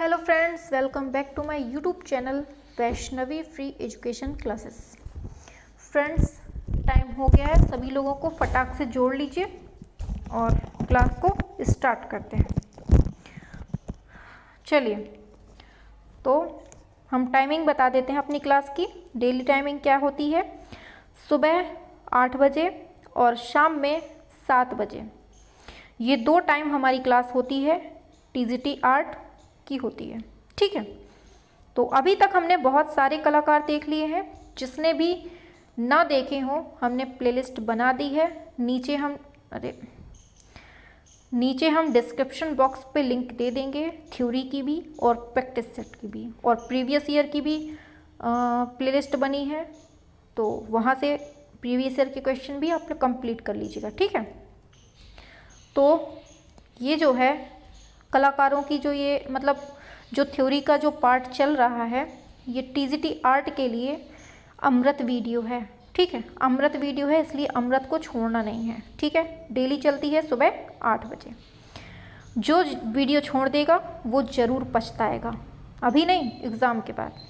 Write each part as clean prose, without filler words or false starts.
Hello friends, welcome back to my YouTube channel Vaishnavi free education classes. Friends, time हो गया है, सभी लोगों को फटाक से जोड़ लीजिए और क्लास को स्टार्ट करते हैं। चलिए, तो हम टाइमिंग बता देते हैं अपनी क्लास की। डेली टाइमिंग क्या होती है? सुबह 8 बजे और शाम में 7 बजे, ये 2 टाइम हमारी क्लास होती है, टीजीटी आर्ट की होती है। ठीक है, तो अभी तक हमने बहुत सारे कलाकार देख लिए हैं। जिसने भी ना देखे हों, हमने प्लेलिस्ट बना दी है। नीचे हम डिस्क्रिप्शन बॉक्स पे लिंक दे देंगे, थ्योरी की भी और प्रैक्टिस सेट की भी, और प्रीवियस ईयर की भी प्लेलिस्ट बनी है। तो वहाँ से प्रीवियस ईयर के क्वेश्चन भी आप लोग कंप्लीट कर लीजिएगा। ठीक है, तो ये जो है कलाकारों की जो थ्योरी का जो पार्ट चल रहा है, ये टीजीटी आर्ट के लिए अमृत वीडियो है। ठीक है, अमृत वीडियो है, इसलिए अमृत को छोड़ना नहीं है। ठीक है, डेली चलती है सुबह 8 बजे। जो वीडियो छोड़ देगा वो ज़रूर पछताएगा, अभी नहीं, एग्ज़ाम के बाद।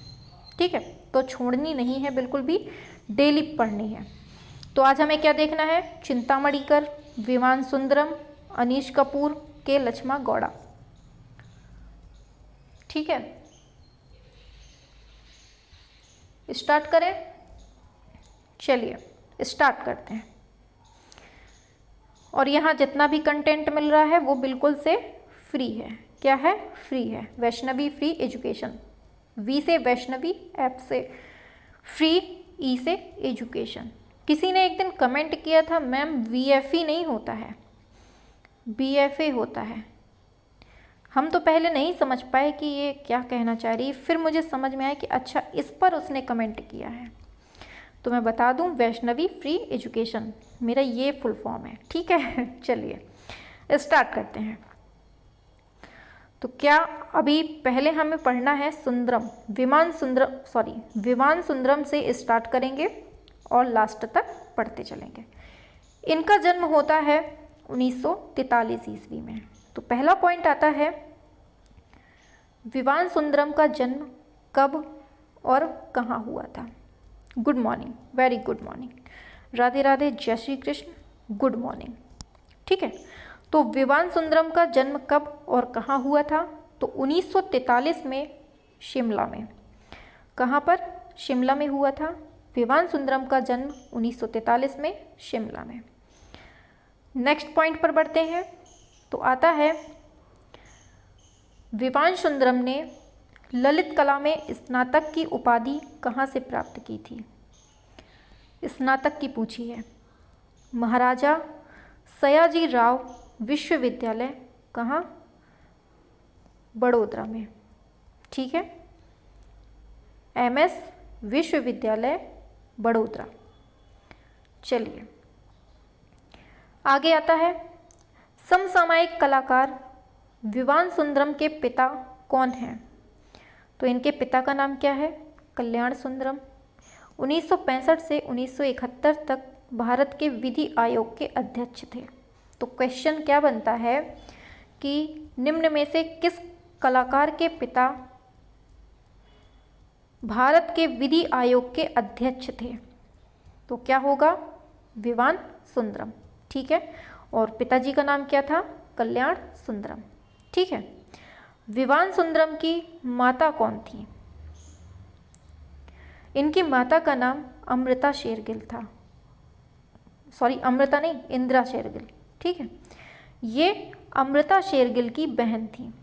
ठीक है, तो छोड़नी नहीं है बिल्कुल भी, डेली पढ़नी है। तो आज हमें क्या देखना है? चिंतामणिकर, विमान सुंदरम, अनीश कपूर के लक्ष्मा गौड़ा। ठीक है, स्टार्ट करें? चलिए स्टार्ट करते हैं। और यहाँ जितना भी कंटेंट मिल रहा है वो बिल्कुल से फ्री है। क्या है? फ्री है। वैष्णवी फ्री एजुकेशन, वी से वैष्णवी, ऐप से फ्री, ई से एजुकेशन। किसी ने एक दिन कमेंट किया था, मैम वीएफई नहीं होता है, बीएफए होता है। हम तो पहले नहीं समझ पाए कि ये क्या कहना चाह रही है, फिर मुझे समझ में आया कि अच्छा, इस पर उसने कमेंट किया है। तो मैं बता दूं, वैष्णवी फ्री एजुकेशन मेरा ये फुल फॉर्म है। ठीक है, चलिए स्टार्ट करते हैं। तो क्या अभी पहले हमें पढ़ना है सुंदरम, विमान सुंदरम से स्टार्ट करेंगे और लास्ट तक पढ़ते चलेंगे। इनका जन्म होता है 1943 ईस्वी में। तो पहला पॉइंट आता है, विमान सुंदरम का जन्म कब और कहाँ हुआ था? Good morning, very good morning, Radhe Radhe, जय श्री कृष्ण, गुड मॉर्निंग। ठीक है, तो विमान सुंदरम का जन्म कब और कहाँ हुआ था? तो 1943 में शिमला में। कहाँ पर? शिमला में हुआ था। विमान सुंदरम का जन्म 1943 में शिमला में। नेक्स्ट पॉइंट पर बढ़ते हैं। तो आता है, विमान सुंदरम ने ललित कला में स्नातक की उपाधि कहाँ से प्राप्त की थी? स्नातक की पूछी है। महाराजा सयाजी राव विश्वविद्यालय, कहाँ? बड़ोदरा में। ठीक है, एमएस विश्वविद्यालय बड़ोदरा। चलिए आगे आता है, समसामयिक कलाकार विमान सुंदरम के पिता कौन हैं? तो इनके पिता का नाम क्या है? कल्याण सुंदरम। 1965 से 1971 तक भारत के विधि आयोग के अध्यक्ष थे। तो क्वेश्चन क्या बनता है कि निम्न में से किस कलाकार के पिता भारत के विधि आयोग के अध्यक्ष थे? तो क्या होगा? विमान सुंदरम। ठीक है, और पिताजी का नाम क्या था? कल्याण सुंदरम। ठीक है, विमान सुंदरम की माता कौन थी? इनकी माता का नाम अमृता शेरगिल था। अमृता नहीं, इंदिरा शेरगिल। ठीक है, ये अमृता शेरगिल की बहन थी।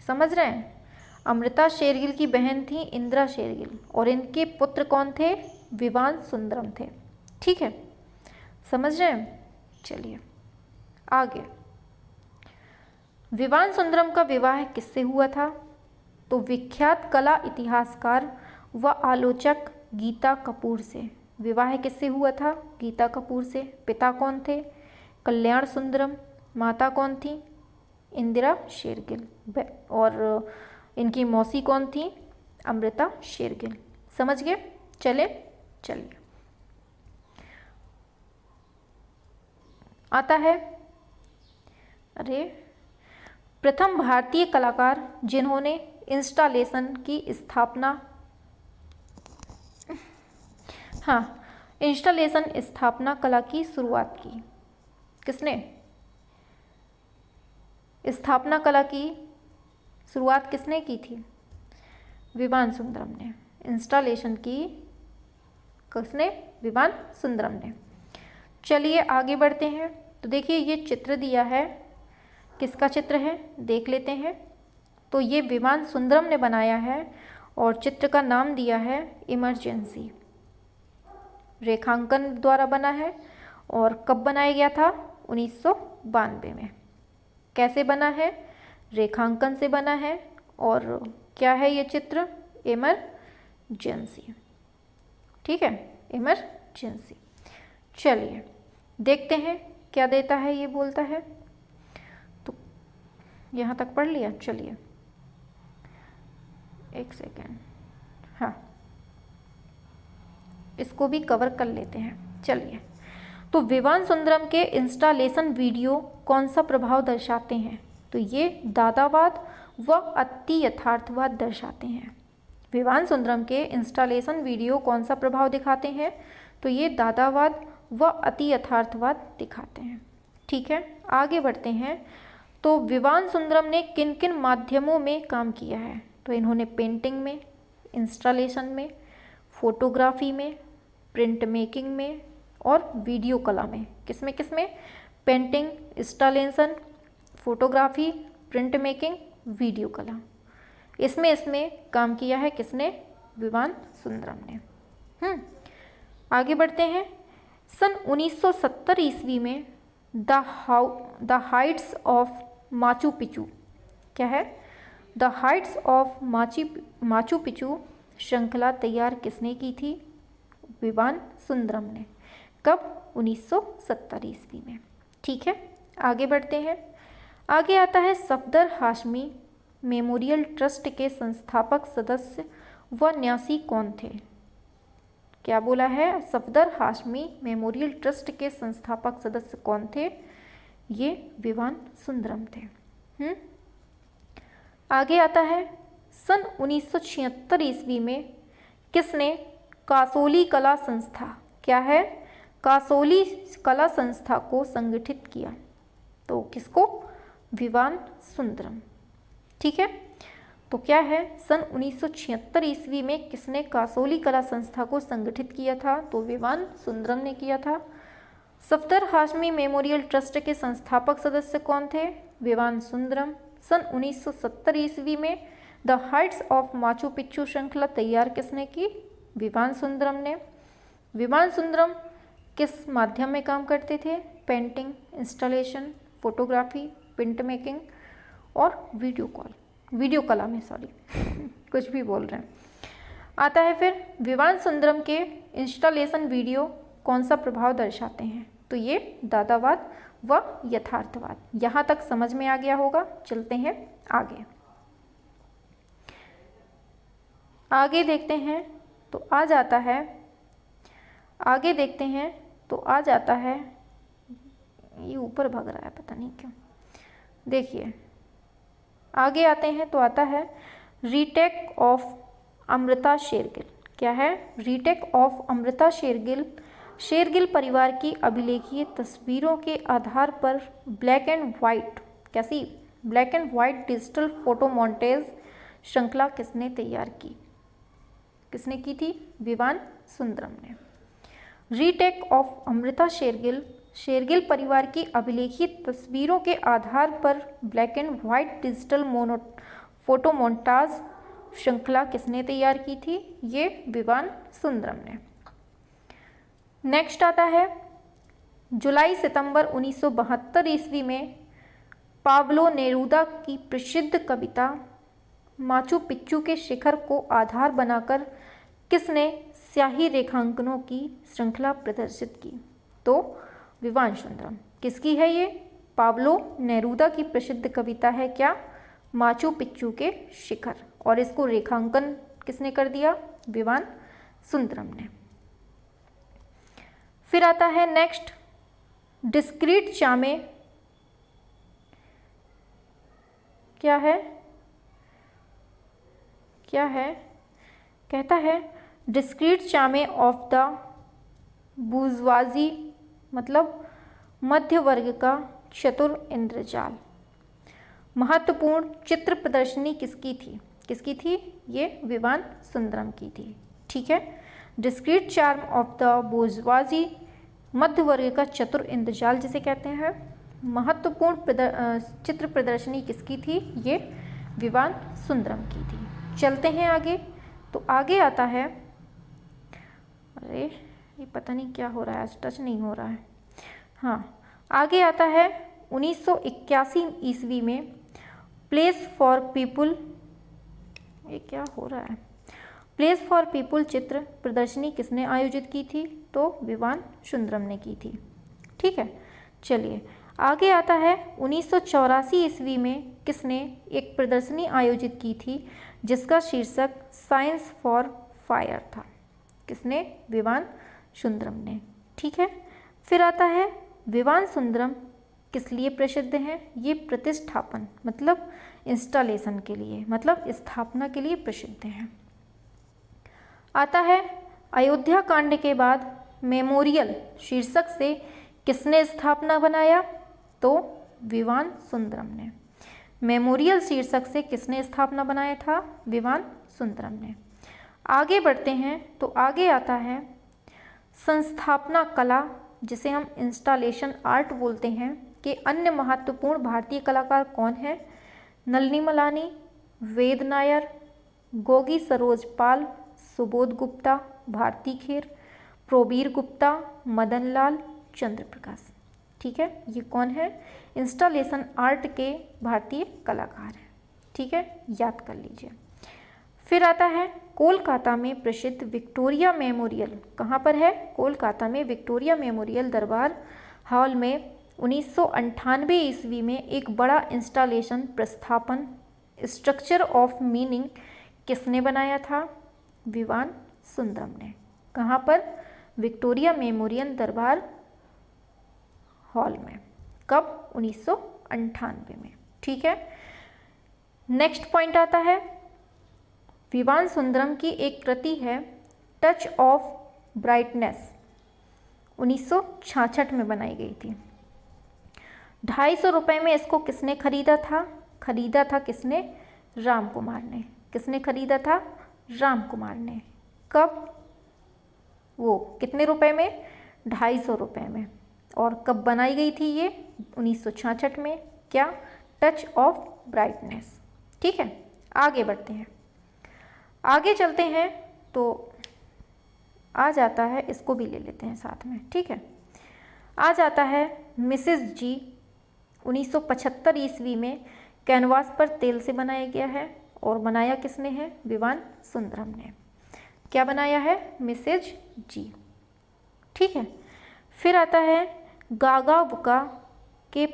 समझ रहे हैं? अमृता शेरगिल की बहन थी इंदिरा शेरगिल, और इनके पुत्र कौन थे? विमान सुंदरम थे। ठीक है, समझ रहे हैं? चलिए आगे, विमान सुंदरम का विवाह किससे हुआ था? तो विख्यात कला इतिहासकार व आलोचक गीता कपूर से। विवाह किससे हुआ था? गीता कपूर से। पिता कौन थे? कल्याण सुंदरम। माता कौन थी? इंदिरा शेरगिल। और इनकी मौसी कौन थी? अमृता शेरगिल। समझ गए? चलिए आता है, प्रथम भारतीय कलाकार जिन्होंने इंस्टॉलेशन की स्थापना, हाँ, इंस्टॉलेशन स्थापना कला की शुरुआत की? किसने? स्थापना कला की शुरुआत किसने की थी? विवान सुंदरम ने। इंस्टॉलेशन की किसने? विवान सुंदरम ने। चलिए आगे बढ़ते हैं। तो देखिए ये चित्र दिया है, किसका चित्र है देख लेते हैं। तो ये विवान सुंदरम ने बनाया है और चित्र का नाम दिया है इमरजेंसी। रेखांकन द्वारा बना है और कब बनाया गया था? 1992 में। कैसे बना है? रेखांकन से बना है। और क्या है ये चित्र? इमरजेंसी। ठीक है, इमरजेंसी। चलिए देखते हैं क्या देता है, ये बोलता है। तो यहाँ तक पढ़ लिया। चलिए एक सेकेंड, हाँ इसको भी कवर कर लेते हैं। चलिए, तो विवान सुंदरम के इंस्टॉलेशन वीडियो कौन सा प्रभाव दर्शाते हैं? तो ये दादावाद व अति यथार्थवाद दर्शाते हैं। विवान सुंदरम के इंस्टॉलेशन वीडियो कौन सा प्रभाव दिखाते हैं? तो ये दादावाद व अति यथार्थवाद दिखाते हैं। ठीक है, आगे बढ़ते हैं। तो विवान सुंदरम ने किन किन माध्यमों में काम किया है? तो इन्होंने पेंटिंग में, इंस्टॉलेशन में, फोटोग्राफी में, प्रिंट मेकिंग में और वीडियो कला में। किसमें किसमें? Painting, installation, photography, print making, video कला। इसमें काम किया है किसने? विवान सुंदरम ने। आगे बढ़ते हैं। सन 1970 ईस्वी में the Heights of Machu Picchu, क्या है? The Heights of Machu Picchu श्रृंखला तैयार किसने की थी? विवान सुंदरम ने। कब? 1970 ईस्वी में। ठीक है, आगे बढ़ते हैं। आगे आता है सफदर हाशमी मेमोरियल ट्रस्ट के संस्थापक सदस्य व न्यासी कौन थे? क्या बोला है? सफदर हाशमी मेमोरियल ट्रस्ट के संस्थापक सदस्य कौन थे? ये विवान सुंदरम थे। आगे आता है सन 1976 ईस्वी में किसने कासोली कला संस्था, क्या है? कासोली कला संस्था को संगठित किया? तो किसको? विवान सुंदरम। ठीक है, तो क्या है? सन 1976 ईस्वी में किसने कासोली कला संस्था को संगठित किया था? तो विवान सुंदरम ने किया था। सफदर हाशमी मेमोरियल ट्रस्ट के संस्थापक सदस्य कौन थे? विवान सुंदरम। सन 1970 ईस्वी में the Heights of Machu Picchu श्रृंखला तैयार किसने की? विवान सुंदरम ने। विवान सुंदरम किस माध्यम में काम करते थे? Painting, installation, photography, print making और वीडियो कला में, सॉरी कुछ भी बोल रहे हैं। आता है फिर विवान सुंदरम के इंस्टॉलेशन वीडियो कौन सा प्रभाव दर्शाते हैं? तो ये दादावाद व यथार्थवाद। यहाँ तक समझ में आ गया होगा। चलते हैं आगे। आगे देखते हैं तो आ जाता है, आगे देखते हैं तो आ जाता है, ये ऊपर भाग रहा है पता नहीं क्यों। देखिए आगे आते हैं तो आता है रीटेक ऑफ अमृता शेरगिल। क्या है? Retake of Amrita Shergil. शेरगिल परिवार की अभिलेखीय तस्वीरों के आधार पर ब्लैक एंड वाइट, कैसी? Black and white digital photo montage श्रृंखला किसने तैयार की? किसने की थी? विवान सुंदरम ने। Retake of Amrita Shergil. शेरगिल परिवार की अभिलेखित तस्वीरों के आधार पर black and white digital photo montage श्रृंखला किसने तैयार की थी? ये विवान सुंदरम ने। नेक्स्ट आता है जुलाई सितंबर 1972 ईस्वी में पाब्लो नेरूदा की प्रसिद्ध कविता माचू पिच्चू के शिखर को आधार बनाकर किसने स्याही रेखांकनों की श्रृंखला प्रदर्शित की? तो विवान सुंदरम। किसकी है ये? पाब्लो नेरूदा की प्रसिद्ध कविता है क्या? माचू पिच्चू के शिखर। और इसको रेखांकन किसने कर दिया? विवान सुंदरम ने। फिर आता है नेक्स्ट डिस्क्रीट चामे। क्या है? क्या है, कहता है डिस्क्रीट चामे ऑफ द बूर्जुआजी, मतलब मध्य वर्ग का चतुर इंद्रजाल। महत्वपूर्ण चित्र प्रदर्शनी किसकी थी? किसकी थी? ये विवान सुंदरम की थी। ठीक है, डिस्क्रीट चार्म ऑफ द बूर्जुआजी, मध्य वर्ग का चतुर इंद्रजाल जिसे कहते हैं। महत्वपूर्ण चित्र प्रदर्शनी किसकी थी? ये विवान सुंदरम की थी। चलते हैं आगे। तो आगे आता है, अरे ये पता नहीं क्या हो रहा है, आज टच नहीं हो रहा है। हाँ, आगे आता है 1981 ईस्वी में प्लेस फॉर पीपुल, ये क्या हो रहा है, प्लेस फॉर पीपुल चित्र प्रदर्शनी किसने आयोजित की थी? तो विवान सुंदरम ने की थी। ठीक है, चलिए आगे आता है 1984 ईस्वी में किसने एक प्रदर्शनी आयोजित की थी जिसका शीर्षक साइंस फॉर फायर था? किसने? विवान सुंदरम ने। ठीक है, फिर आता है विवान सुंदरम किस लिए प्रसिद्ध हैं? ये प्रतिष्ठापन मतलब इंस्टॉलेशन के लिए, मतलब स्थापना के लिए प्रसिद्ध हैं। आता है अयोध्या कांड के बाद मेमोरियल शीर्षक से किसने स्थापना बनाया? तो विवान सुंदरम ने। मेमोरियल शीर्षक से किसने स्थापना बनाया था? विवान सुंदरम ने। आगे बढ़ते हैं तो आगे आता है संस्थापना कला, जिसे हम इंस्टॉलेशन आर्ट बोलते हैं, के अन्य महत्वपूर्ण भारतीय कलाकार कौन हैं? नलिनी मलानी, वेद नायर, गोगी सरोज पाल, सुबोध गुप्ता, भारती खेर, प्रोबीर गुप्ता, मदन लाल, चंद्र प्रकाश। ठीक है, ये कौन है? इंस्टॉलेशन आर्ट के भारतीय कलाकार हैं। ठीक है, याद कर लीजिए। फिर आता है कोलकाता में प्रसिद्ध विक्टोरिया मेमोरियल। कहाँ पर है? कोलकाता में विक्टोरिया मेमोरियल दरबार हॉल में 1998 ईस्वी में एक बड़ा इंस्टॉलेशन प्रस्थापन स्ट्रक्चर ऑफ मीनिंग किसने बनाया था? विवान सुंदरम ने। कहाँ पर? विक्टोरिया मेमोरियल दरबार हॉल में। कब? 1998 में। ठीक है, नेक्स्ट पॉइंट आता है विवान सुंदरम की एक कृति है टच ऑफ ब्राइटनेस, 1966 में बनाई गई थी। 250 रुपये में इसको किसने खरीदा था? खरीदा था किसने? राम कुमार ने। किसने खरीदा था? राम कुमार ने। कब? वो कितने रुपए में? 250 रुपये में। और कब बनाई गई थी ये? 1966 में। क्या? Touch of brightness. ठीक है, आगे बढ़ते हैं। आगे चलते हैं तो आ जाता है, इसको भी ले लेते हैं साथ में। ठीक है, आ जाता है मिसेस जी, 1975 ईस्वी में कैनवास पर तेल से बनाया गया है और बनाया किसने है? विवान सुंदरम ने। क्या बनाया है? मिसेज जी। ठीक है, फिर आता है गागाउका के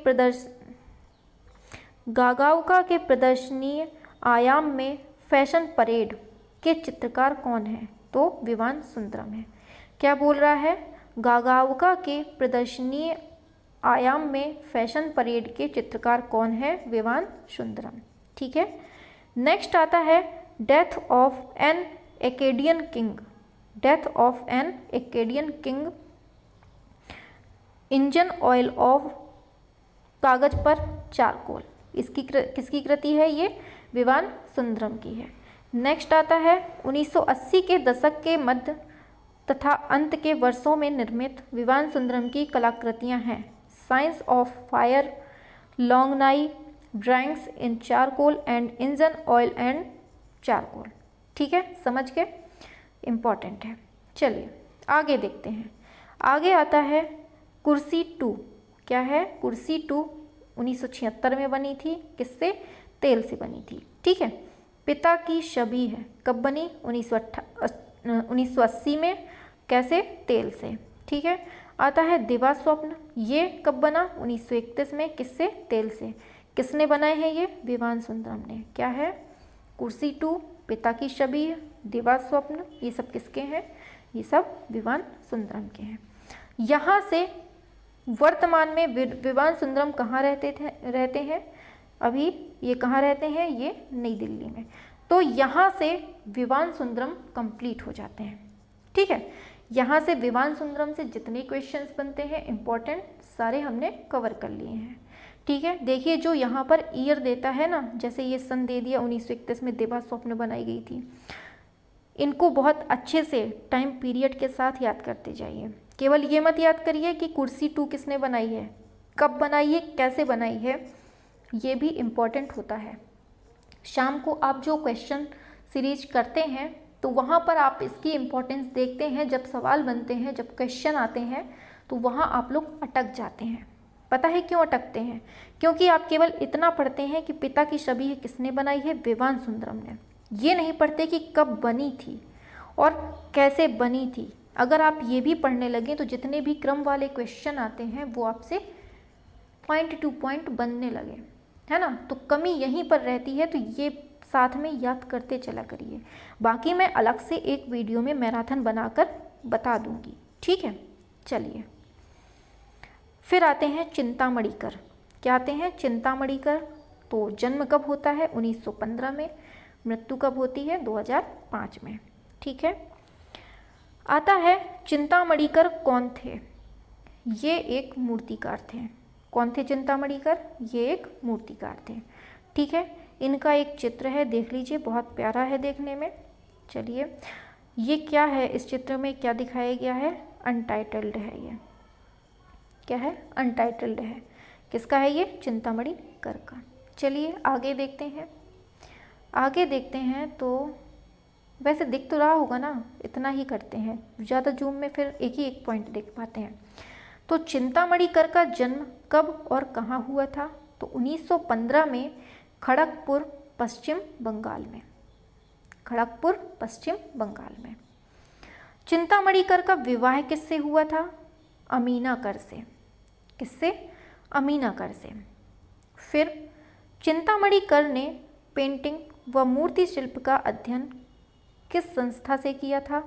प्रदर्शनीय आयाम में फैशन परेड के चित्रकार कौन है? तो विवान सुंदरम है। क्या बोल रहा है? गागाउका के प्रदर्शनीय आयाम में फैशन परेड के चित्रकार कौन है? विवान सुंदरम। ठीक है, नेक्स्ट आता है death of an Akkadian king. Death of an Akkadian king, engine oil of कागज पर चारकोल। इसकी किसकी कृति है? ये विवान सुंदरम की है। नेक्स्ट आता है 1980 के दशक के मध्य तथा अंत के वर्षों में निर्मित विवान सुंदरम की कलाकृतियां हैं साइंस ऑफ फायर, लॉन्ग नाई, drawings in charcoal and engine oil and charcoal. ठीक है, समझ के? इम्पॉर्टेंट है। चलिए आगे देखते हैं। आगे आता है कुर्सी 2। क्या है? कुर्सी 2 1976 में बनी थी। किससे? तेल से बनी थी। ठीक है, पिता की छवि है। कब बनी? 1980 में। कैसे? तेल से। ठीक है, आता है दिवा स्वप्न। ये कब बना? 1931 में। किससे? तेल से। किसने बनाए हैं ये? विवान सुंदरम ने। क्या है? कुर्सी 2, पिता की छवि, दिवा स्वप्न, ये सब किसके हैं? ये सब विवान सुंदरम के हैं। यहाँ से वर्तमान में विवान सुंदरम कहाँ रहते हैं? अभी ये कहाँ रहते हैं? ये नई दिल्ली में। तो यहाँ से विवान सुंदरम कंप्लीट हो जाते हैं। ठीक है, यहाँ से विवान सुंदरम से जितने क्वेश्चंस बनते हैं इम्पोर्टेंट सारे हमने कवर कर लिए हैं। ठीक है, देखिए जो यहाँ पर ईयर देता है ना, जैसे ये सन दे दिया 1931 में देवा स्वप्न बनाई गई थी, इनको बहुत अच्छे से टाइम पीरियड के साथ याद करते जाइए। केवल ये मत याद करिए कि कुर्सी 2 किसने बनाई है, कब बनाई है, कैसे बनाई है, ये भी इम्पॉर्टेंट होता है। शाम को आप जो क्वेश्चन सीरीज करते हैं तो वहाँ पर आप इसकी इम्पोर्टेंस देखते हैं। जब सवाल बनते हैं, जब क्वेश्चन आते हैं तो वहाँ आप लोग अटक जाते हैं। पता है क्यों अटकते हैं? क्योंकि आप केवल इतना पढ़ते हैं कि पिता की छवि किसने बनाई है, विवान सुंदरम ने। ये नहीं पढ़ते कि कब बनी थी और कैसे बनी थी। अगर आप ये भी पढ़ने लगें तो जितने भी क्रम वाले क्वेश्चन आते हैं वो आपसे पॉइंट टू पॉइंट बनने लगे, है ना। तो कमी यहीं पर रहती है, तो ये साथ में याद करते चला करिए। बाकी मैं अलग से एक वीडियो में मैराथन बनाकर बता दूंगी। ठीक है, चलिए फिर आते हैं चिंतामणि कर। क्या आते हैं? चिंतामणि कर। तो जन्म कब होता है? 1915 में। मृत्यु कब होती है? 2005 में। ठीक है, आता है चिंतामणि कर कौन थे? ये एक मूर्तिकार थे। कौन थे चिंतामणि कर? ये एक मूर्तिकार थे। ठीक है, इनका एक चित्र है, देख लीजिए, बहुत प्यारा है देखने में। चलिए, ये क्या है? इस चित्र में क्या दिखाया गया है? अनटाइटल्ड है। ये क्या है? अनटाइटल्ड है। किसका है ये? चिंतामणि कर का। चलिए आगे देखते हैं। आगे देखते हैं तो वैसे दिख तो रहा होगा ना, इतना ही करते हैं, ज़्यादा जूम में फिर एक ही एक पॉइंट देख पाते हैं। तो चिंतामणि कर का जन्म कब और कहाँ हुआ था? तो 1915 में खड़गपुर, पश्चिम बंगाल में। खड़गपुर, पश्चिम बंगाल में। चिंतामणि कर का विवाह किससे हुआ था? अमीना कर से। किससे? अमीना कर से। फिर चिंतामणि कर ने पेंटिंग व मूर्ति शिल्प का अध्ययन किस संस्था से किया था?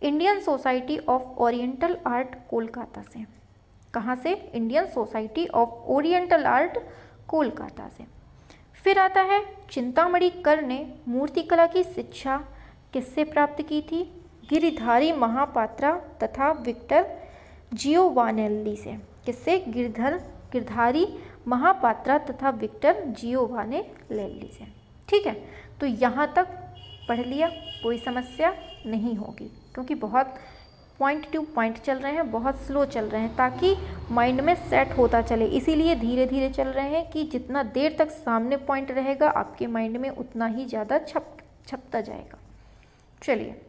Indian society of oriental art, Kolkata से। कहाँ से? Indian society of oriental art, Kolkata से। फिर आता है चिंतामणि कर ने मूर्तिकला की शिक्षा किससे प्राप्त की थी? गिरिधारी महापात्रा तथा विक्टर जियोवानेल्ली से। किससे? गिरधारी महापात्रा तथा विक्टर जियोवानेल्ली से। ठीक है, तो यहाँ तक पढ़ लिया, कोई समस्या नहीं होगी, क्योंकि बहुत पॉइंट टू पॉइंट चल रहे हैं, बहुत स्लो चल रहे हैं, ताकि माइंड में सेट होता चले। इसीलिए धीरे धीरे चल रहे हैं कि जितना देर तक सामने पॉइंट रहेगा आपके माइंड में उतना ही ज़्यादा छपता जाएगा। चलिए,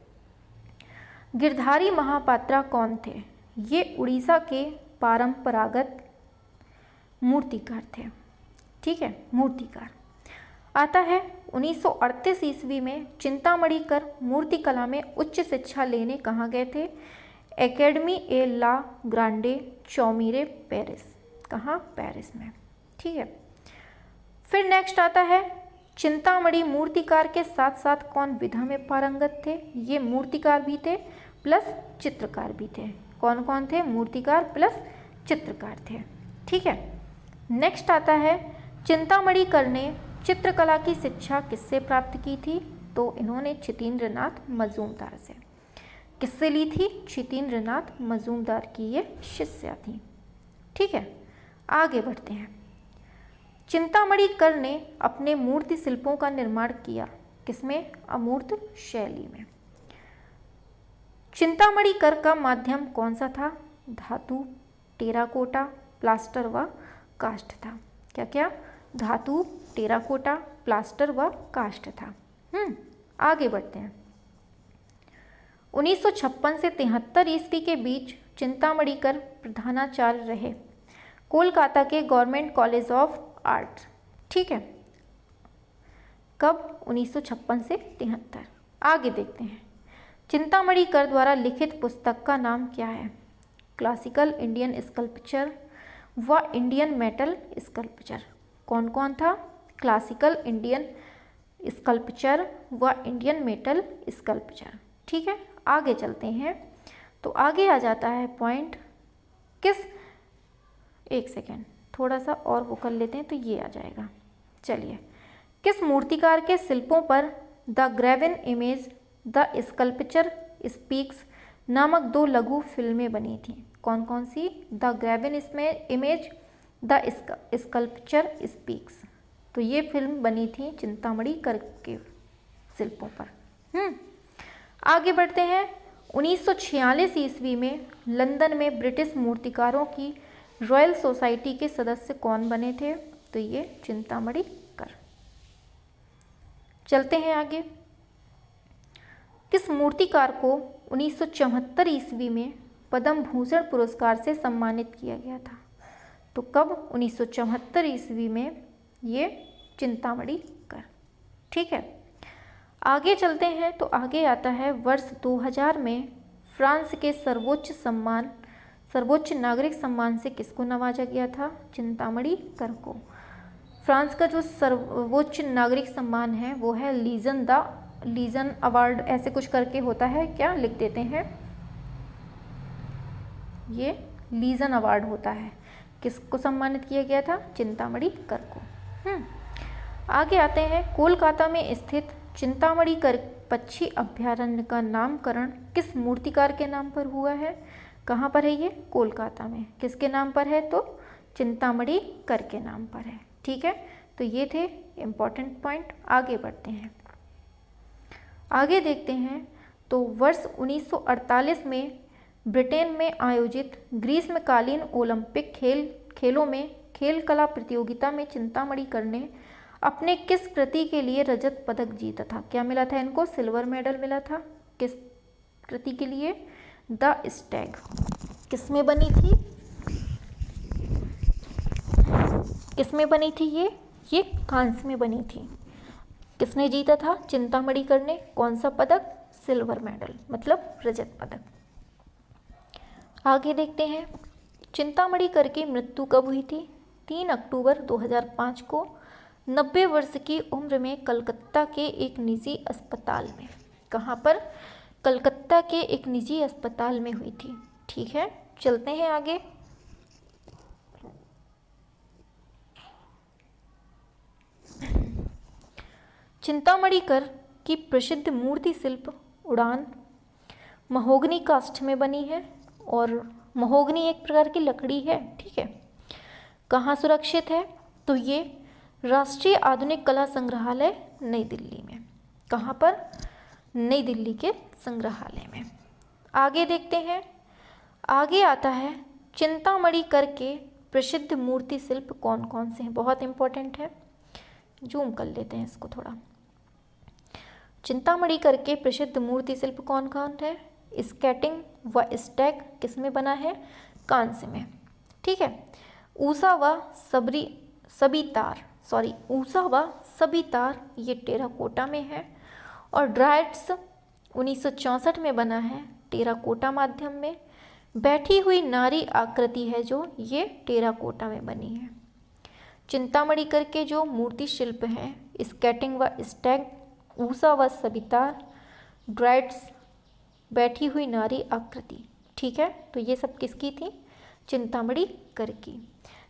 गिरधारी महापात्रा कौन थे? ये उड़ीसा के परंपरागत मूर्तिकार थे। ठीक है, मूर्तिकार। आता है 1938 ईस्वी में चिंतामणि कर मूर्तिकला में उच्च शिक्षा लेने कहाँ गए थे? एकेडमी ए ला ग्रांडे चौमीरे, पेरिस। कहाँ? पेरिस में। ठीक है, फिर नेक्स्ट आता है चिंतामणि मूर्तिकार के साथ साथ कौन विधा में पारंगत थे? ये मूर्तिकार भी थे प्लस चित्रकार भी थे। कौन कौन थे? मूर्तिकार प्लस चित्रकार थे। ठीक है, नेक्स्ट आता है चिंतामणि कर ने चित्रकला की शिक्षा किससे प्राप्त की थी? तो इन्होंने क्षितिन्द्रनाथ मजूमदार से। किससे ली थी? क्षितिन्द्रनाथ मजूमदार की ये शिष्या थी। ठीक है, आगे बढ़ते हैं। चिंतामणि कर ने अपने मूर्ति शिल्पों का निर्माण किया किसमें? अमूर्त शैली में। चिंतामणि कर का माध्यम कौन सा था? धातु, टेराकोटा, प्लास्टर व काष्ठ था। क्या क्या? धातु, टेराकोटा, प्लास्टर व काष्ठ था। आगे बढ़ते हैं। 1956 से 73 ईस्वी के बीच चिंतामणि कर प्रधानाचार्य रहे कोलकाता के गवर्नमेंट कॉलेज ऑफ आर्ट। ठीक है, कब? 1956 से 73। आगे देखते हैं। चिंतामणि कर द्वारा लिखित पुस्तक का नाम क्या है? क्लासिकल इंडियन स्कल्पचर व इंडियन मेटल स्कल्पचर। कौन कौन था? क्लासिकल इंडियन स्कल्पचर व इंडियन मेटल स्कल्पचर। ठीक है, आगे चलते हैं। तो आगे आ जाता है पॉइंट किस, एक सेकेंड, थोड़ा सा और वो कर लेते हैं तो ये आ जाएगा। चलिए, किस मूर्तिकार के शिल्पों पर the graven image, the sculpture speaks नामक 2 लघु फिल्में बनी थीं। कौन कौन सी? The graven image, the sculpture speaks. तो ये फिल्म बनी थी चिंतामणि कर के शिल्पों पर। आगे बढ़ते हैं। 1946 ईस्वी में लंदन में ब्रिटिश मूर्तिकारों की रॉयल सोसाइटी के सदस्य कौन बने थे? तो ये चिंतामणि कर। चलते हैं आगे। किस मूर्तिकार को 1974 ईस्वी में पद्म भूषण पुरस्कार से सम्मानित किया गया था? तो कब? 1974 ईस्वी में ये चिंतामणि कर। ठीक है, आगे चलते हैं। तो आगे आता है वर्ष 2000 में फ्रांस के सर्वोच्च नागरिक सम्मान से किसको नवाजा गया था? चिंतामणि कर को। फ्रांस का जो सर्वोच्च नागरिक सम्मान है वो है लीजन अवार्ड, ऐसे कुछ करके होता है, क्या लिख देते हैं, ये लीजन अवार्ड होता है। किसको सम्मानित किया गया था? चिंतामणि कर को। आगे आते हैं। कोलकाता में स्थित चिंतामणि कर पक्षी अभयारण्य का नामकरण किस मूर्तिकार के नाम पर हुआ है? कहाँ पर है ये? कोलकाता में। किसके नाम पर है? तो चिंतामणि कर के नाम पर है। ठीक है, तो ये थे इम्पॉर्टेंट पॉइंट। आगे बढ़ते हैं। आगे देखते हैं। तो वर्ष 1948 में ब्रिटेन में आयोजित ग्रीष्मकालीन ओलंपिक खेलों में खेल कला प्रतियोगिता में चिंतामणि कर ने अपने किस कृति के लिए रजत पदक जीता था? क्या मिला था इनको? सिल्वर मेडल मिला था। किस कृति के लिए? The Stag. किसमें बनी थी? किसमें बनी थी ये कांस्य में बनी थी। किसने जीता था? चिंतामणि कर ने। कौन सा पदक? सिल्वर मेडल, मतलब रजत पदक। आगे देखते हैं। चिंतामणि कर की मृत्यु कब हुई थी? 3 अक्टूबर 2005 को 90 वर्ष की उम्र में कलकत्ता के एक निजी अस्पताल में। कहाँ पर? कलकत्ता के एक निजी अस्पताल में हुई थी। ठीक है, चलते हैं आगे। चिंतामणि कर की प्रसिद्ध मूर्ति शिल्प उड़ान महोगनी काष्ठ में बनी है, और महोगनी एक प्रकार की लकड़ी है। ठीक है, कहाँ सुरक्षित है? तो ये राष्ट्रीय आधुनिक कला संग्रहालय नई दिल्ली में। कहाँ पर? नई दिल्ली के संग्रहालय में। आगे देखते हैं। आगे आता है चिंतामणि कर के प्रसिद्ध मूर्ति शिल्प कौन कौन से हैं? बहुत इंपॉर्टेंट है, जूम कर लेते हैं इसको थोड़ा। चिंतामणि कर के प्रसिद्ध मूर्ति शिल्प कौन कौन है? स्केटिंग व स्टैग किस में बना है? कांस्य में। ठीक है, ऊषा व सबितार ये टेराकोटा में है, और ड्राइड्स 1964 में बना है टेराकोटा माध्यम में। बैठी हुई नारी आकृति है जो, ये टेराकोटा में बनी है। चिंतामणि कर के जो मूर्ति शिल्प हैं स्केटिंग व स्टैग, ऊषा व सबितार, ड्राइड्स, बैठी हुई नारी आकृति। ठीक है, तो ये सब किसकी थी? चिंतामणि कर की।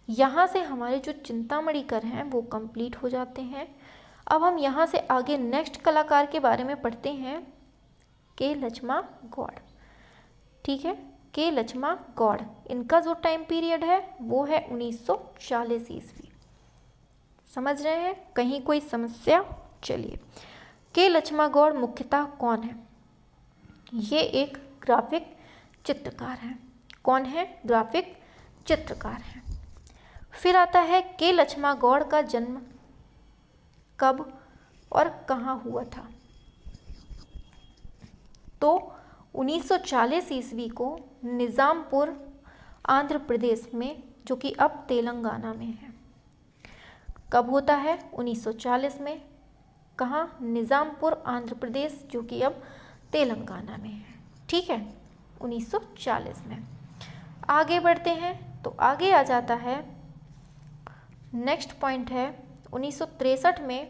यहाँ से हमारे जो चिंतामणि कर हैं वो कंप्लीट हो जाते हैं। अब हम यहाँ से आगे नेक्स्ट कलाकार के बारे में पढ़ते हैं, के लक्ष्मा गौड़। ठीक है, के लक्ष्मा गौड़, इनका जो टाइम पीरियड है वो है 1940 ईस्वी। समझ रहे हैं? कहीं कोई समस्या? चलिए, के लक्ष्मा गौड़ मुख्यतः कौन है? ये एक ग्राफिक चित्रकार हैं। कौन है? ग्राफिक चित्रकार हैं। फिर आता है के लक्ष्मा गौड़ का जन्म कब और कहाँ हुआ था? तो 1940 ईस्वी को निज़ामपुर आंध्र प्रदेश में, जो कि अब तेलंगाना में है। कब होता है? 1940 में। कहाँ? निज़ामपुर आंध्र प्रदेश, जो कि अब तेलंगाना में है। ठीक है, 1940 में। आगे बढ़ते हैं। तो आगे आ जाता है, नेक्स्ट पॉइंट है 1963 में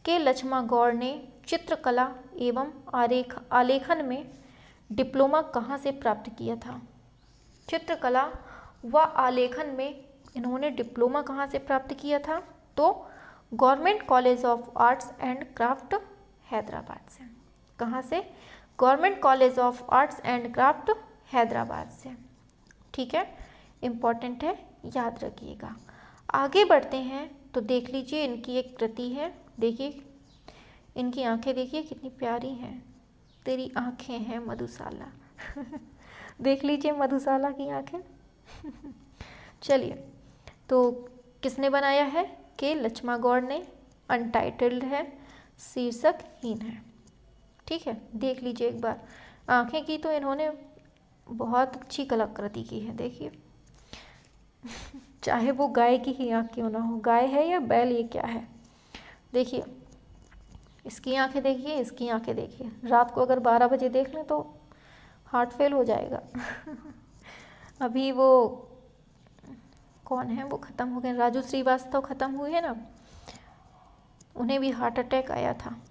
के लक्ष्मा गौड़ ने चित्रकला एवं आलेखन में डिप्लोमा कहाँ से प्राप्त किया था? चित्रकला व आलेखन में इन्होंने डिप्लोमा कहाँ से प्राप्त किया था? तो government college of arts and craft, Hyderabad से। कहाँ से? Government college of arts and craft Hyderabad से। ठीक है, इम्पॉर्टेंट है, याद रखिएगा। आगे बढ़ते हैं तो देख लीजिए इनकी एक कृति है। देखिए इनकी आंखें देखिए कितनी प्यारी हैं। तेरी आंखें हैं मधुशाला। देख लीजिए मधुशाला की आंखें। चलिए, तो किसने बनाया है? के लक्ष्मा गौड़ ने। अनटाइटल्ड है, शीर्षक हीन है। ठीक है, देख लीजिए एक बार। आंखें की तो इन्होंने बहुत अच्छी कलाकृति की है। देखिए चाहे वो गाय की ही आँख क्यों ना हो, गाय है या बैल, ये क्या है। देखिए इसकी आंखें देखिए, इसकी आंखें देखिए। रात को अगर 12 बजे देख लें तो हार्ट फेल हो जाएगा। अभी वो कौन है, वो ख़त्म हो गए, राजू श्रीवास्तव ख़त्म हुए हैं ना, उन्हें भी हार्ट अटैक आया था,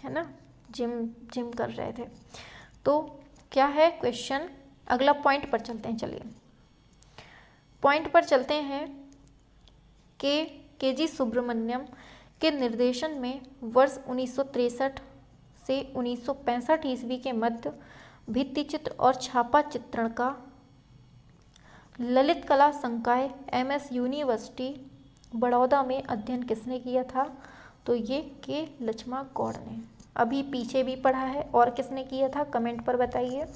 है ना, जिम कर रहे थे। तो क्या है क्वेश्चन? अगला पॉइंट पर चलते हैं। चलिए पॉइंट पर चलते हैं। के जी सुब्रमण्यम के निर्देशन में वर्ष 1963 से 1965 ईस्वी के मध्य भित्ति चित्र और छापा चित्रण का ललित कला संकाय MS यूनिवर्सिटी बड़ौदा में अध्ययन किसने किया था? तो ये के लक्ष्मा गौड़ ने। अभी पीछे भी पढ़ा है, और किसने किया था कमेंट पर बताइए।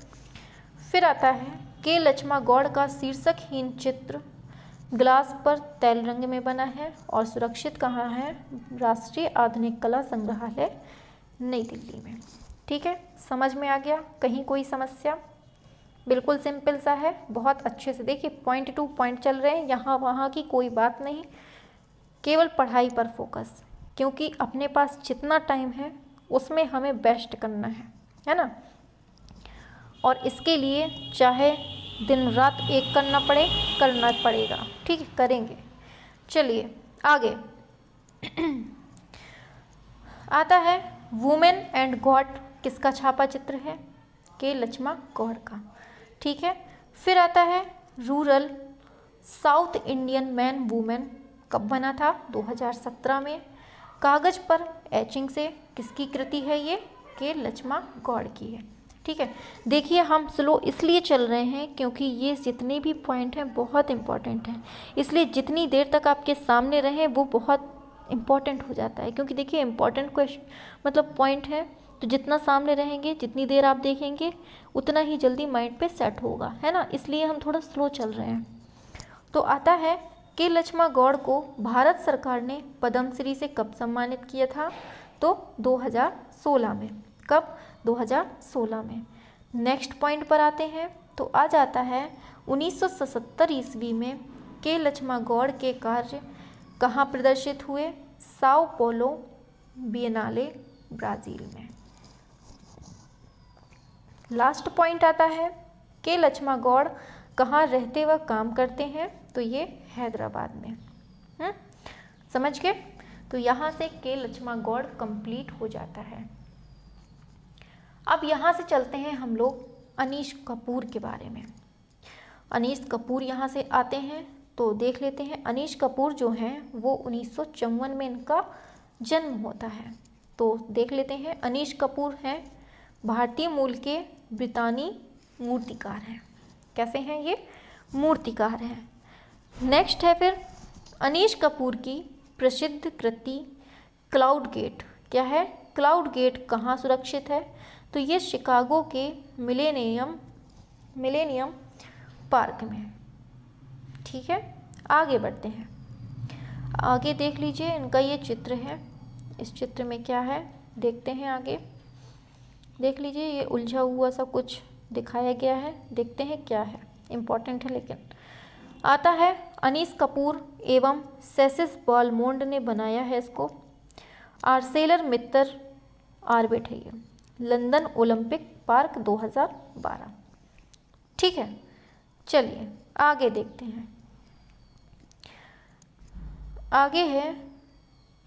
फिर आता है के लक्ष्मा गौड़ का शीर्षकहीन चित्र ग्लास पर तैल रंग में बना है और सुरक्षित कहाँ है? राष्ट्रीय आधुनिक कला संग्रहालय नई दिल्ली में। ठीक है, समझ में आ गया? कहीं कोई समस्या? बिल्कुल सिंपल सा है, बहुत अच्छे से देखिए, पॉइंट टू पॉइंट चल रहे हैं, यहाँ वहाँ की कोई बात नहीं, केवल पढ़ाई पर फोकस, क्योंकि अपने पास जितना टाइम है उसमें हमें बेस्ट करना है ना। और इसके लिए चाहे दिन रात एक करना पड़े, करना पड़ेगा। ठीक है, करेंगे। चलिए आगे आता है वुमेन एंड गॉड, किसका छापा चित्र है? के लक्ष्मा गौड़ का। ठीक है, फिर आता है rural south Indian man women, कब बना था? 2017 में। कागज पर एचिंग से, किसकी कृति है ये? के लक्ष्मा गौड़ की है। ठीक है, देखिए हम स्लो इसलिए चल रहे हैं क्योंकि ये जितने भी पॉइंट हैं बहुत इंपॉर्टेंट हैं, इसलिए जितनी देर तक आपके सामने रहें वो बहुत इंपॉर्टेंट हो जाता है। क्योंकि देखिए इंपॉर्टेंट क्वेश्चन मतलब पॉइंट है, तो जितना सामने रहेंगे, जितनी देर आप देखेंगे, उतना ही जल्दी माइंड पे सेट होगा, है ना, इसलिए हम थोड़ा स्लो चल रहे हैं। तो आता है के लक्ष्मा गौड़ को भारत सरकार ने पद्मश्री से कब सम्मानित किया था? तो 2016 में। कब? 2016 में। नेक्स्ट पॉइंट पर आते हैं तो आ जाता है 1977 ईस्वी में के लक्ष्मा गौड़ के कार्य कहाँ प्रदर्शित हुए? साओ पोलो बिएनाले ब्राज़ील में। लास्ट पॉइंट आता है के लक्ष्मा गौड़ कहाँ रहते व काम करते हैं? तो ये हैदराबाद में। समझ गए? तो यहाँ से के लक्ष्मा गौड़ कंप्लीट हो जाता है। अब यहाँ से चलते हैं हम लोग अनीश कपूर के बारे में। अनीश कपूर यहाँ से आते हैं तो देख लेते हैं। अनीश कपूर जो हैं वो 1954 में इनका जन्म होता है। तो देख लेते हैं। अनीश कपूर हैं भारतीय मूल के ब्रितानी मूर्तिकार हैं। कैसे हैं ये? मूर्तिकार हैं। नेक्स्ट है फिर अनीश कपूर की प्रसिद्ध कृति क्लाउड गेट। क्या है? क्लाउड गेट कहाँ सुरक्षित है? तो ये शिकागो के मिलेनियम पार्क में। ठीक है, आगे बढ़ते हैं। आगे देख लीजिए इनका ये चित्र है। इस चित्र में क्या है देखते हैं। आगे देख लीजिए, ये उलझा हुआ सा कुछ दिखाया गया है, देखते हैं क्या है, इम्पॉर्टेंट है। लेकिन आता है अनीश कपूर एवं सेसिस बालमोंड ने बनाया है इसको। आर्सेलर मित्तर ऑर्बिट है ये, लंदन ओलंपिक पार्क 2012। ठीक है, चलिए आगे देखते हैं। आगे है,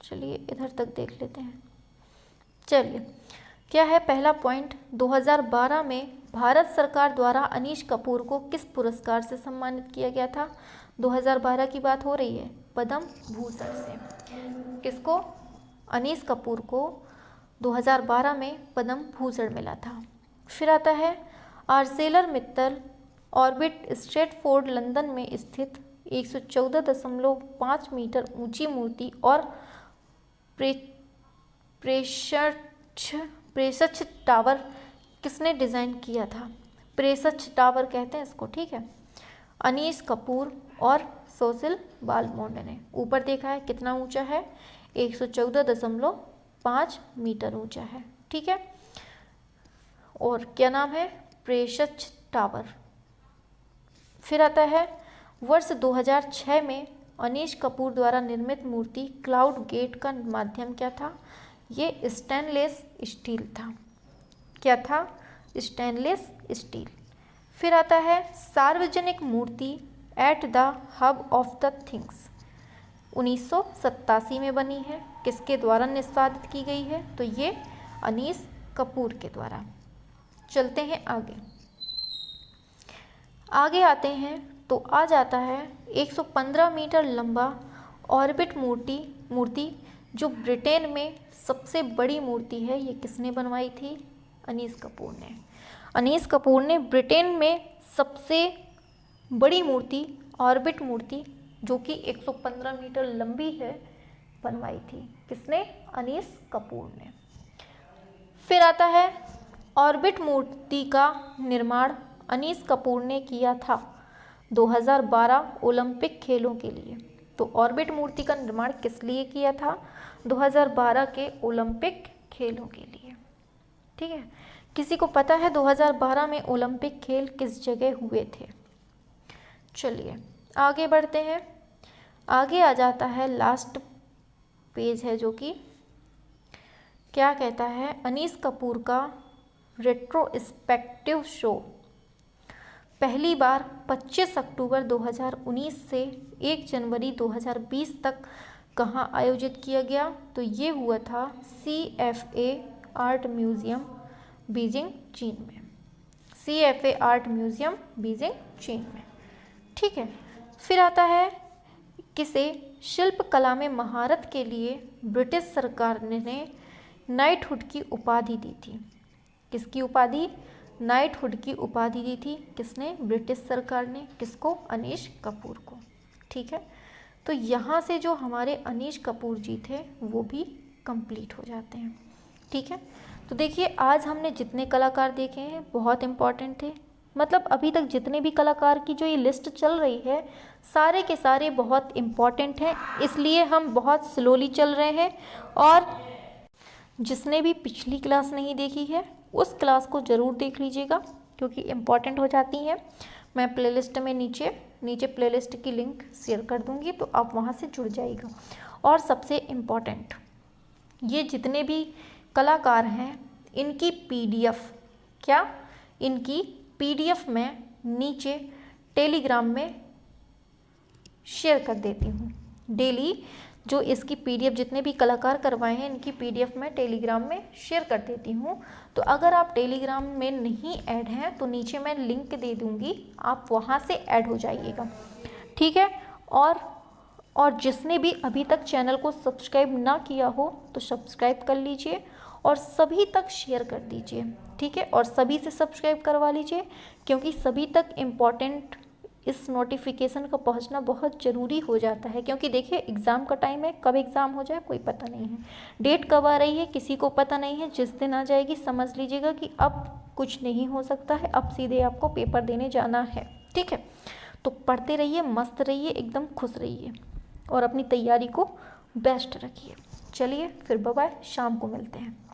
चलिए इधर तक देख लेते हैं। चलिए क्या है पहला पॉइंट, 2012 में भारत सरकार द्वारा अनीश कपूर को किस पुरस्कार से सम्मानित किया गया था? 2012 की बात हो रही है, पद्म भूषण से। किसको? अनीश कपूर को 2012 में पद्म भूषण मिला था। फिर आता है Arcelor Mittal orbit Stratford London में स्थित 114.5 मीटर ऊंची मूर्ति और प्रेसच्छ टावर किसने डिज़ाइन किया था? प्रेसच्छ टावर कहते हैं इसको, ठीक है। अनीश कपूर और सोसिल बालमोंड ने। ऊपर देखा है कितना ऊंचा है, 114.5 मीटर ऊंचा है, ठीक है। और क्या नाम है? प्रेसच्छ टावर। फिर आता है वर्ष 2006 में अनीश कपूर द्वारा निर्मित मूर्ति क्लाउड गेट का माध्यम क्या था? ये स्टेनलेस स्टील था। क्या था? Stainless steel. फिर आता है सार्वजनिक मूर्ति at the hub of the things, 1987 में बनी है। किसके द्वारा निष्पादित की गई है? तो ये अनीश कपूर के द्वारा। चलते हैं आगे। आगे आते हैं तो आ जाता है 115 मीटर लंबा ऑर्बिट मूर्ति जो ब्रिटेन में सबसे बड़ी मूर्ति है। ये किसने बनवाई थी? अनीश कपूर ने। अनीश कपूर ने ब्रिटेन में सबसे बड़ी मूर्ति ऑर्बिट मूर्ति जो कि 115 मीटर लंबी है बनवाई थी। किसने? अनीश कपूर ने। फिर आता है ऑर्बिट मूर्ति का निर्माण अनीश कपूर ने किया था 2012 ओलंपिक खेलों के लिए। तो ऑर्बिट मूर्ति का निर्माण किस लिए किया था? 2012 के ओलंपिक खेलों के लिए, ठीक है। किसी को पता है 2012 में ओलंपिक खेल किस जगह हुए थे? चलिए आगे बढ़ते हैं। आगे आ जाता है लास्ट पेज है जो कि क्या कहता है? अनीश कपूर का रेट्रोस्पेक्टिव शो पहली बार 25 अक्टूबर 2019 से 1 जनवरी 2020 तक कहाँ आयोजित किया गया? तो ये हुआ था CFA आर्ट म्यूज़ियम बीजिंग चीन में। CFA आर्ट म्यूज़ियम बीजिंग चीन में, ठीक है। फिर आता है किसे शिल्प कला में महारत के लिए ब्रिटिश सरकार ने नाइटहुड की उपाधि दी थी? किसकी उपाधि? नाइटहुड की उपाधि दी थी। किसने? ब्रिटिश सरकार ने। किसको? अनीश कपूर को, ठीक है। तो यहाँ से जो हमारे अनीश कपूर जी थे वो भी कंप्लीट हो जाते हैं, ठीक है। तो देखिए आज हमने जितने कलाकार देखे हैं बहुत इम्पॉर्टेंट थे। मतलब अभी तक जितने भी कलाकार की जो ये लिस्ट चल रही है सारे के सारे बहुत इम्पॉर्टेंट हैं, इसलिए हम बहुत स्लोली चल रहे हैं। और जिसने भी पिछली क्लास नहीं देखी है उस क्लास को ज़रूर देख लीजिएगा क्योंकि इम्पॉर्टेंट हो जाती हैं। मैं प्लेलिस्ट में नीचे प्लेलिस्ट की लिंक शेयर कर दूंगी तो आप वहाँ से जुड़ जाइएगा। और सबसे इम्पॉर्टेंट, ये जितने भी कलाकार हैं इनकी PDF इनकी PDF मैं नीचे टेलीग्राम में शेयर कर देती हूँ। डेली जो इसकी PDF जितने भी कलाकार करवाए हैं इनकी PDF मैं टेलीग्राम में शेयर कर देती हूँ। तो अगर आप टेलीग्राम में नहीं ऐड हैं तो नीचे मैं लिंक दे दूँगी, आप वहाँ से ऐड हो जाइएगा, ठीक है। और जिसने भी अभी तक चैनल को सब्सक्राइब ना किया हो तो सब्सक्राइब कर लीजिए और सभी तक शेयर कर दीजिए, ठीक है। और सभी से सब्सक्राइब करवा लीजिए क्योंकि सभी तक इम्पॉर्टेंट इस नोटिफिकेशन का पहुंचना बहुत ज़रूरी हो जाता है। क्योंकि देखिए एग्ज़ाम का टाइम है, कब एग्ज़ाम हो जाए कोई पता नहीं है, डेट कब आ रही है किसी को पता नहीं है। जिस दिन आ जाएगी समझ लीजिएगा कि अब कुछ नहीं हो सकता है, अब सीधे आपको पेपर देने जाना है, ठीक है। तो पढ़ते रहिए, मस्त रहिए, एकदम खुश रहिए और अपनी तैयारी को बेस्ट रखिए। चलिए फिर बाय बाय, शाम को मिलते हैं।